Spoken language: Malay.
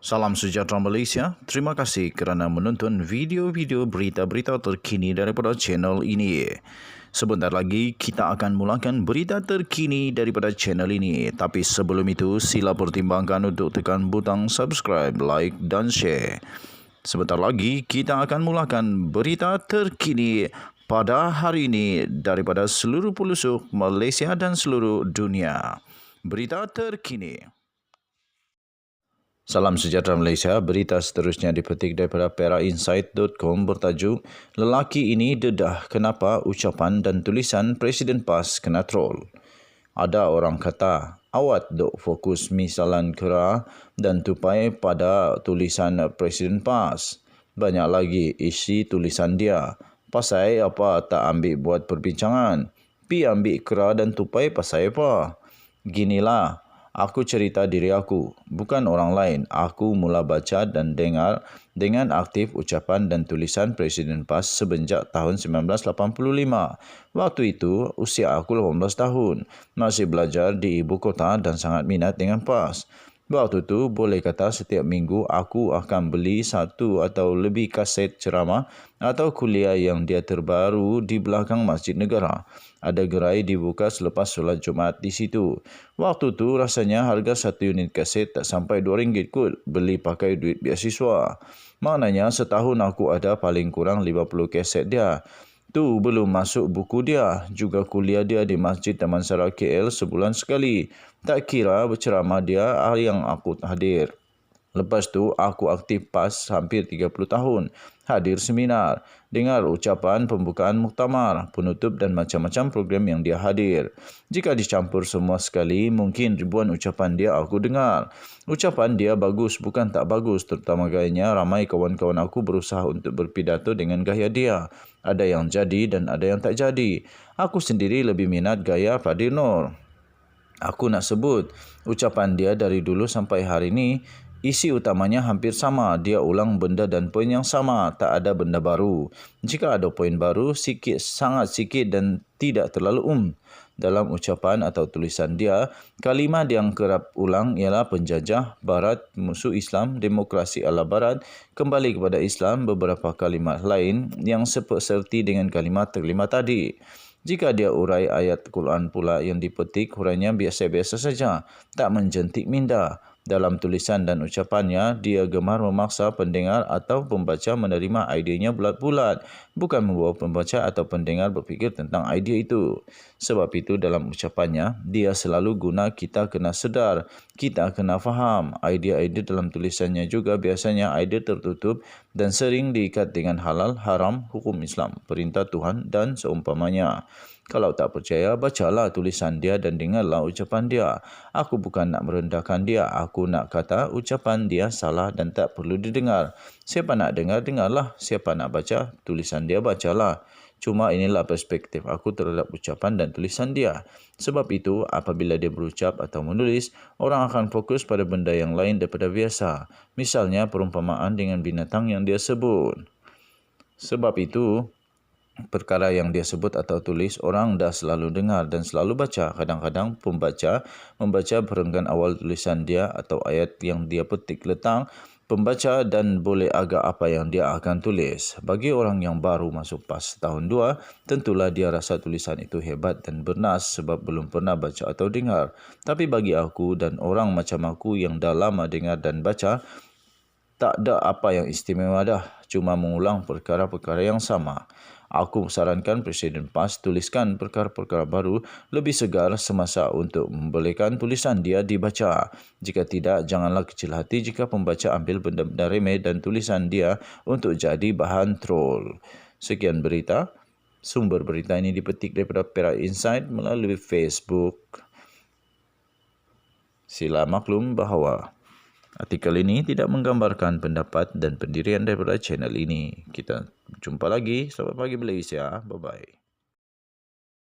Salam sejahtera Malaysia. Terima kasih kerana menonton video-video berita-berita terkini daripada channel ini. Sebentar lagi kita akan mulakan berita terkini daripada channel ini. Tapi sebelum itu, sila pertimbangkan untuk tekan butang subscribe, like dan share. Sebentar lagi kita akan mulakan berita terkini pada hari ini daripada seluruh pelosok Malaysia dan seluruh dunia. Berita terkini. Salam sejahtera Malaysia, berita seterusnya dipetik daripada perainsight.com bertajuk Lelaki ini dedah kenapa ucapan dan tulisan Presiden PAS kena troll. Ada orang kata, awat dok fokus misalan kera dan tupai pada tulisan Presiden PAS. Banyak lagi isi tulisan dia. Pasal apa tak ambil buat perbincangan? Pi ambil kera dan tupai pasal apa? Ginilah. Aku cerita diri aku, bukan orang lain. Aku mula baca dan dengar dengan aktif ucapan dan tulisan Presiden PAS semenjak tahun 1985. Waktu itu, usia aku 18 tahun. Masih belajar di ibu kota dan sangat minat dengan PAS. Waktu itu, boleh kata setiap minggu aku akan beli satu atau lebih kaset ceramah atau kuliah yang dia terbaru di belakang Masjid Negara. Ada gerai dibuka selepas solat Jumaat di situ. Waktu tu rasanya harga satu unit kaset tak sampai RM2 kot, beli pakai duit beasiswa. Maknanya setahun aku ada paling kurang 50 kaset dia. Tu belum masuk buku dia, juga kuliah dia di Masjid Damansara KL sebulan sekali. Tak kira berceramah dia yang aku hadir. Lepas tu, aku aktif PAS hampir 30 tahun. Hadir seminar, dengar ucapan pembukaan muktamar, penutup dan macam-macam program yang dia hadir. Jika dicampur semua sekali, mungkin ribuan ucapan dia aku dengar. Ucapan dia bagus bukan tak bagus, terutama gayanya. Ramai kawan-kawan aku berusaha untuk berpidato dengan gaya dia. Ada yang jadi dan ada yang tak jadi. Aku sendiri lebih minat gaya Fadil Nur. Aku nak sebut, ucapan dia dari dulu sampai hari ini, isi utamanya hampir sama. Dia ulang benda dan poin yang sama, tak ada benda baru. Jika ada poin baru, sikit, sangat sikit dan tidak terlalu dalam ucapan atau tulisan dia, kalimat yang kerap ulang ialah penjajah, barat, musuh Islam, demokrasi ala barat, kembali kepada Islam, beberapa kalimat lain yang seperti dengan kalimat terlimat tadi. Jika dia urai ayat Quran pula yang dipetik, hurainya biasa-biasa saja, tak menjentik minda. Dalam tulisan dan ucapannya, dia gemar memaksa pendengar atau pembaca menerima idenya bulat-bulat, bukan membawa pembaca atau pendengar berfikir tentang idea itu. Sebab itu dalam ucapannya, dia selalu guna kita kena sedar, kita kena faham. Idea-idea dalam tulisannya juga biasanya idea tertutup dan sering diikat dengan halal, haram, hukum Islam, perintah Tuhan dan seumpamanya. Kalau tak percaya, bacalah tulisan dia dan dengarlah ucapan dia. Aku bukan nak merendahkan dia. Aku nak kata ucapan dia salah dan tak perlu didengar. Siapa nak dengar, dengarlah. Siapa nak baca, tulisan dia bacalah. Cuma inilah perspektif aku terhadap ucapan dan tulisan dia. Sebab itu, apabila dia berucap atau menulis, orang akan fokus pada benda yang lain daripada biasa. Misalnya, perumpamaan dengan binatang yang dia sebut. Sebab itu, perkara yang dia sebut atau tulis, orang dah selalu dengar dan selalu baca. Kadang-kadang pembaca membaca perenggan awal tulisan dia atau ayat yang dia petik letak, pembaca dan boleh agak apa yang dia akan tulis. Bagi orang yang baru masuk PAS tahun 2, tentulah dia rasa tulisan itu hebat dan bernas sebab belum pernah baca atau dengar. Tapi bagi aku dan orang macam aku yang dah lama dengar dan baca, tak ada apa yang istimewa dah, cuma mengulang perkara-perkara yang sama. Aku sarankan Presiden PAS tuliskan perkara-perkara baru lebih segar semasa untuk membolehkan tulisan dia dibaca. Jika tidak, janganlah kecil hati jika pembaca ambil benda-benda remeh dan tulisan dia untuk jadi bahan troll. Sekian berita. Sumber berita ini dipetik daripada Perak Insight melalui Facebook. Sila maklum bahawa artikel ini tidak menggambarkan pendapat dan pendirian daripada channel ini. Kita jumpa lagi. Selamat pagi Malaysia. Bye-bye.